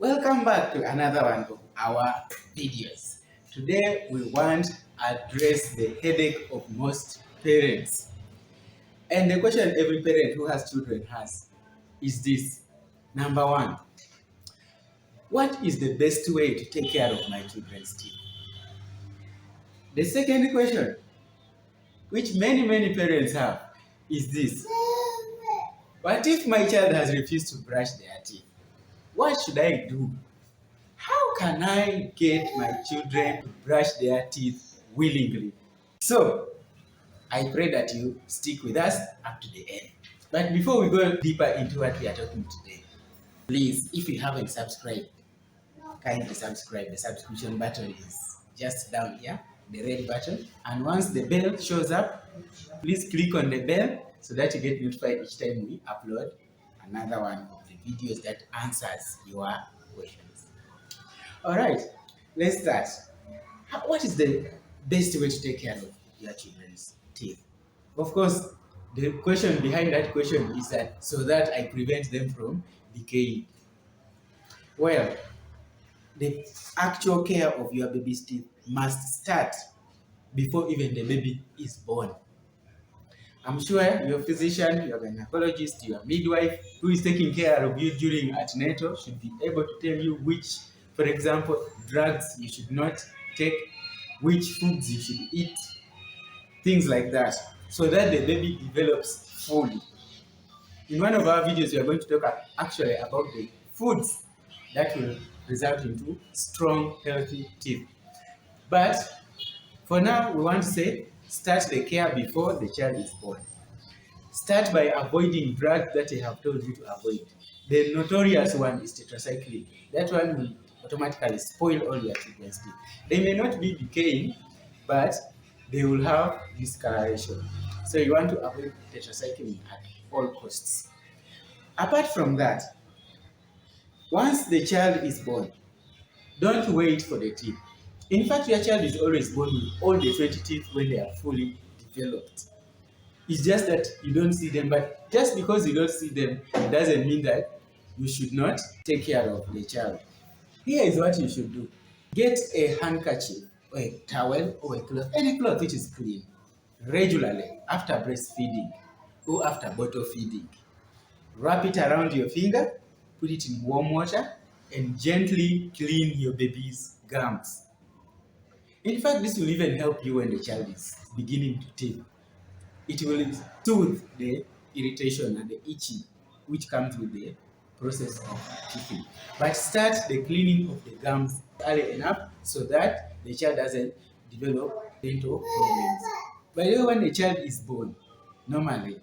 Welcome back to another one of our videos. Today we want to address the headache of most parents. And the question every parent who has children has is this. Number one, what is the best way to take care of my children's teeth? The second question, which many parents have, is this. What if my child has refused to brush their teeth? What should I do? How can I get my children to brush their teeth willingly? So, I pray that you stick with us up to the end. But before we go deeper into what we are talking today, please, if you haven't subscribed, kindly subscribe. The subscription button is just down here, the red button. And once the bell shows up, please click on the bell so that you get notified each time we upload another one of the videos that answers your questions. All right, let's start. What is the best way to take care of your children's teeth? Of course, the question behind that question is that so that I prevent them from decaying. Well, the actual care of your baby's teeth must start before even the baby is born. I'm sure your physician, your gynecologist, your midwife who is taking care of you during antenatal should be able to tell you which, for example, drugs you should not take, which foods you should eat, things like that, so that the baby develops fully. In one of our videos, we are going to talk actually about the foods that will result into strong, healthy teeth. But for now, we want to say start the care before the child is born. Start by avoiding drugs that I have told you to avoid. The notorious one is tetracycline. That one will automatically spoil all your children's teeth. They may not be decaying, but they will have discoloration. So you want to avoid tetracycline at all costs. Apart from that, once the child is born, don't wait for the teeth. In fact, your child is always born with all the 20 teeth when they are fully developed. It's just that you don't see them, but just because you don't see them, it doesn't mean that you should not take care of the child. Here is what you should do. Get a handkerchief, or a towel, or a cloth, any cloth which is clean, regularly after breastfeeding or after bottle feeding. Wrap it around your finger, put it in warm water, and gently clean your baby's gums. In fact, this will even help you when the child is beginning to teeth. It will soothe the irritation and the itching which comes with the process of teething. But start the cleaning of the gums early enough so that the child doesn't develop dental problems. By the way, when the child is born, normally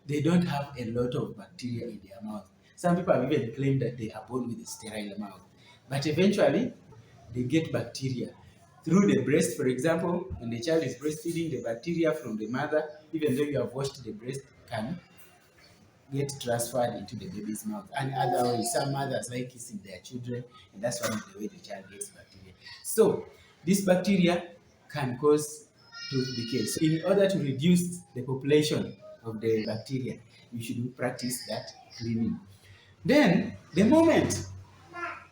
they don't have a lot of bacteria in their mouth. Some people have even claimed that they are born with a sterile mouth. But eventually, they get bacteria. Through the breast, for example, when the child is breastfeeding, the bacteria from the mother, even though you have washed the breast, can get transferred into the baby's mouth. And other ways, some mothers like kissing their children, and that's one of the way the child gets bacteria. So, this bacteria can cause tooth decay. So, in order to reduce the population of the bacteria, you should practice that cleaning. Then, the moment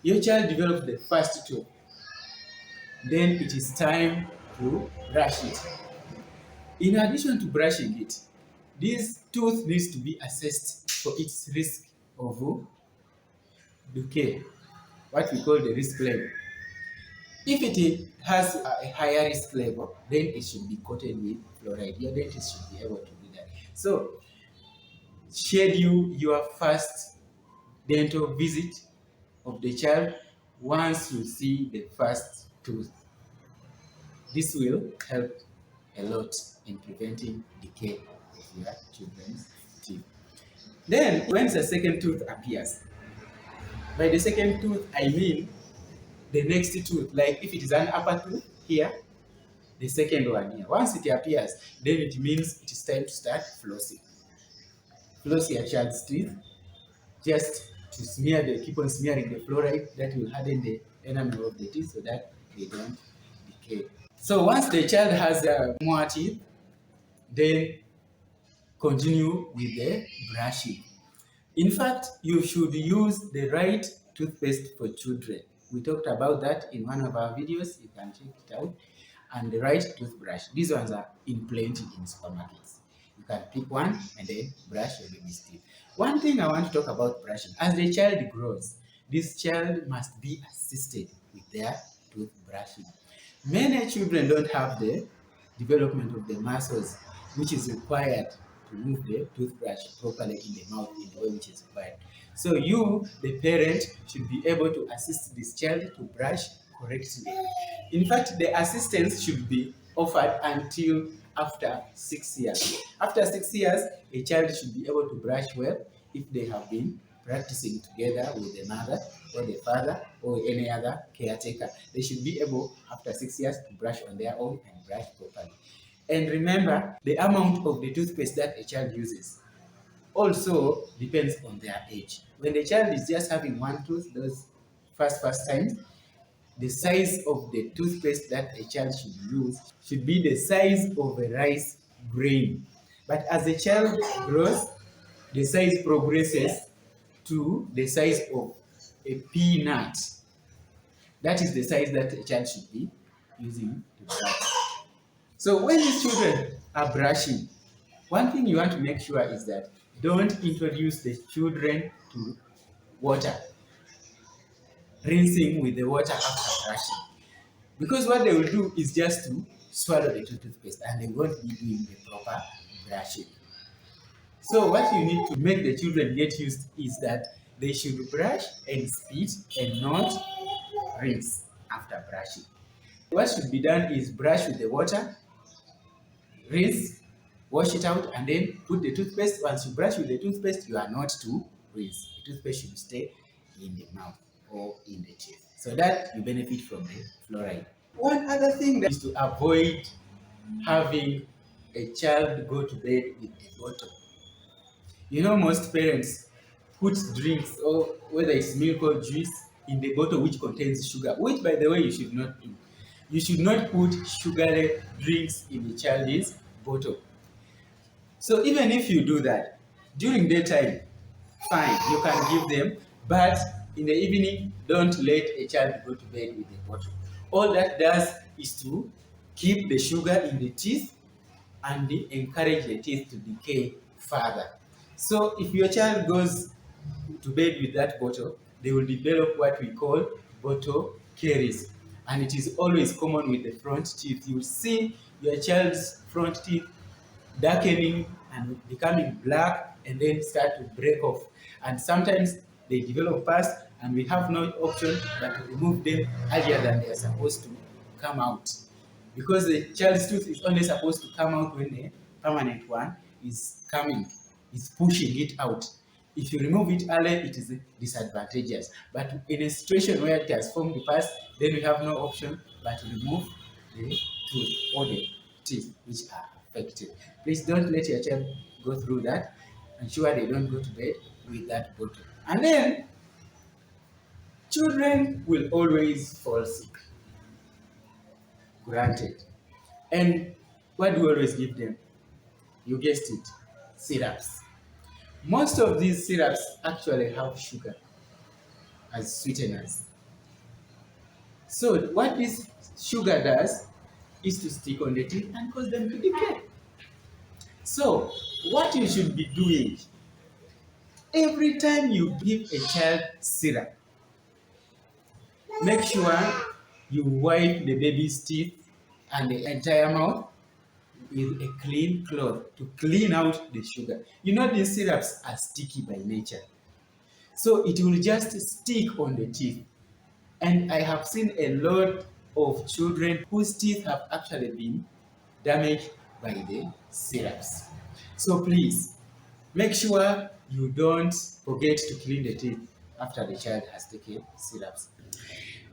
your child develops the first tooth, then it is time to brush it. In addition to brushing it, this tooth needs to be assessed for its risk of decay, what we call the risk level. If it has a higher risk level, then it should be coated with fluoride. Your dentist should be able to do that. So, schedule your first dental visit of the child once you see the first tooth. This will help a lot in preventing decay of your children's teeth. Then, when the second tooth appears, by the second tooth, I mean the next tooth, like if it is an upper tooth here, the second one here. Once it appears, then it means it is time to start flossing. Floss your child's teeth just to keep on smearing the fluoride that will harden the enamel of the teeth so that they don't decay. So once the child has more teeth, then continue with the brushing. In fact, you should use the right toothpaste for children. We talked about that in one of our videos. You can check it out. And the right toothbrush. These ones are in plenty in supermarkets. You can pick one and then brush your baby's teeth. One thing I want to talk about brushing. As the child grows, this child must be assisted with their toothbrushing. Many children don't have the development of the muscles which is required to move the toothbrush properly in the mouth in the way which is required. So you, the parent, should be able to assist this child to brush correctly. In fact, the assistance should be offered until after 6 years. After 6 years, a child should be able to brush well if they have been practicing together with the mother or the father or any other caretaker. They should be able, after 6 years, to brush on their own and brush properly. And remember, the amount of the toothpaste that a child uses also depends on their age. When the child is just having one tooth, those first times, the size of the toothpaste that a child should use should be the size of a rice grain. But as the child grows, the size progresses to the size of a peanut. That is the size that a child should be using to brush. So when these children are brushing, one thing you want to make sure is that don't introduce the children to water, rinsing with the water after brushing. Because what they will do is just to swallow the toothpaste and they won't be doing the proper brushing. So what you need to make the children get used is that they should brush and spit and not rinse after brushing. What should be done is brush with the water, rinse, wash it out, and then put the toothpaste. Once you brush with the toothpaste, you are not to rinse. The toothpaste should stay in the mouth or in the teeth, so that you benefit from the fluoride. One other thing that is to avoid having a child go to bed with a bottle. You know, most parents put drinks, or whether it's milk or juice, in the bottle which contains sugar, which, by the way, you should not do. You should not put sugary drinks in the child's bottle. So even if you do that, during daytime, fine, you can give them, but in the evening, don't let a child go to bed with a bottle. All that does is to keep the sugar in the teeth and encourage the teeth to decay further. So if your child goes to bed with that bottle, they will develop what we call bottle caries. And it is always common with the front teeth. You will see your child's front teeth darkening and becoming black and then start to break off. And sometimes they develop fast and we have no option but to remove them earlier than they are supposed to come out. Because the child's tooth is only supposed to come out when the permanent one is coming, is pushing it out. If you remove it early, it is disadvantageous. But in a situation where it has formed fast, then we have no option but to remove the tooth or the teeth which are affected. Please don't let your child go through that. Ensure they don't go to bed with that bottle. And then, children will always fall sick. Granted. And what do we always give them? You guessed it, syrups. Most of these syrups actually have sugar as sweeteners. So what this sugar does is to stick on the teeth and cause them to decay. So what you should be doing, every time you give a child syrup, make sure you wipe the baby's teeth and the entire mouth with a clean cloth to clean out the sugar. You know, these syrups are sticky by nature, so it will just stick on the teeth. And I have seen a lot of children whose teeth have actually been damaged by the syrups. So please, make sure you don't forget to clean the teeth after the child has taken syrups.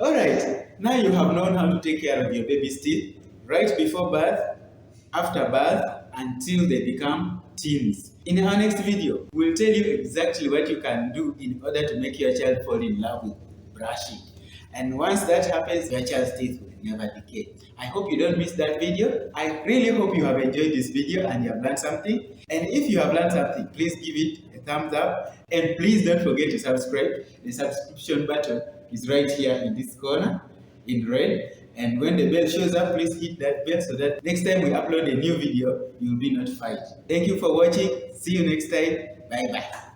Alright, now you have known how to take care of your baby's teeth right before birth, after birth, until they become teens. In our next video, we'll tell you exactly what you can do in order to make your child fall in love with brushing. And once that happens, your child's teeth will never decay. I hope you don't miss that video. I really hope you have enjoyed this video and you have learned something. And if you have learned something, please give it a thumbs up, and please don't forget to subscribe. The subscription button is right here in this corner in red, and when the bell shows up, please hit that bell so that next time we upload a new video, you'll be notified. Thank you for watching. See you next time. Bye bye.